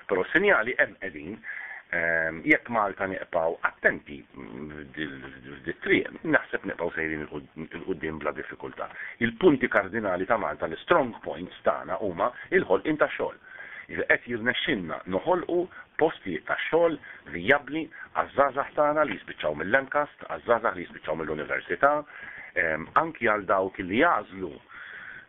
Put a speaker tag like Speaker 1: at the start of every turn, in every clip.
Speaker 1: Però sinjali hemm qegħdin jekk Malta neqpaw attenti f'dit-triq, naħseb neqpaw sejrin il-qudiem bla diffikultà. Il-punti kardinali ta' Malta, l-strong points tagħna huma il-ħolqien ta' xogħol. Qed jirnexxinna noħolqu postijiet ta' xogħol vijabbli għaż-żgħażagħ tagħna li jispiċċaw mill-Lancaster, għaż-żgħażagħ li jispiċċaw mill-Università, anki għal dawk li jażlu,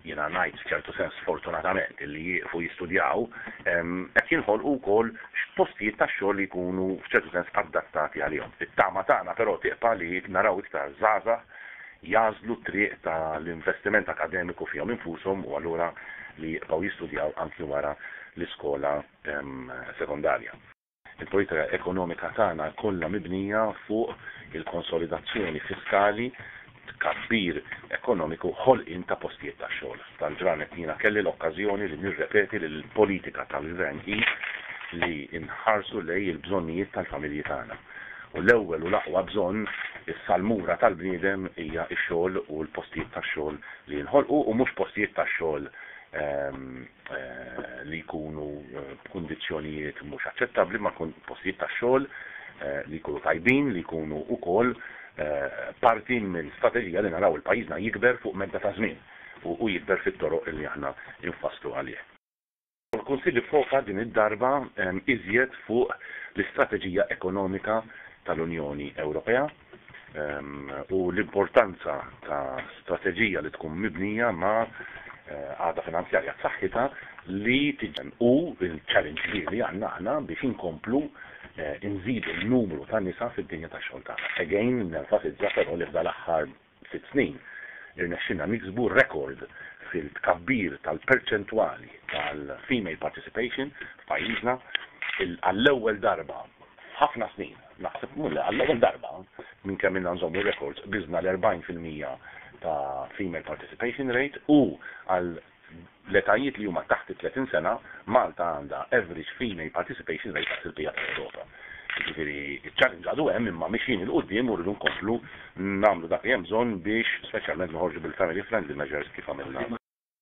Speaker 1: jiena ngħid f'ċertu sens sfortunatament li jieqfu jistudjaw, qed jinħolqu wkoll postijiet ta' xogħol li jkunu f'ċertu sens adattati għalihom. It-tama tagħna però tieqa li naraw iktar żgħażagħ jażlu triq tal-investiment akademiku fihom infushom u allura li jibqgħu jistudjaw anki wara l-iskola sekondarja. Il-politika ekonomika tagħna kollha mibnija fuq il-konsolidazzjoni fiskali, tkabbir ekonomiku, ħolqien ta' postijiet ta' xogħol. Tal-ġranet jiena kelli l-okkażjoni li nirrepeti li l-politika tal-gvern hi li inħarsu lej il-bżonnijiet tal-familji tagħna. U l-ewwel u l-aqwa bżonn is-salmura tal-bniedem hija x-xogħol u l-postijiet tax-xogħol li jinħolqu u mhux postijiet tax-xogħol li jkunu b'kundizzjonijiet mhux aċċettabbli, ma postijiet tax-xogħol li jkunu tajbin, li jkunu wkoll parti mill-strateġija li naraw il-pajjiżna jikber fuq medda ta' żmien u jikber fit-toroq li aħna infasslu għalih. Il-Kunsill foka din id-darba iżjed fuq l-istrateġija ekonomika tal-Unjoni Ewropea u l-importanza ta' strateġija li tkun mibnija ma' għada finanzjarja b'saħħitha li tiġen u il-challenge li għandna aħna biex inkomplu nżidu n-numru ta' nisa fid-dinja ta' xogħol tagħna. Again, nenfasizza però li f'dal-aħħar 6 snin irnexxinna niksbu rekord fil-tkabbir tal-perċentwali tal-female participation f'pajjiżna għall-ewwel darba ħafna snin, naħseb għall-ewwel darba minn kemm inna nżommu records biżna l-40% ta' female participation rate u għal l-etajiet li huma taħt 30 sena Malta għandha average female participation rate taħt il-bija tal-Ewropa. Jiġifieri iċ-challenge għadu hemm imma mixin il-qudiem u rridu nkomplu nagħmlu dak li hemm bżonn biex speċjalment noħorġu bil-family friendly measures kif għamilna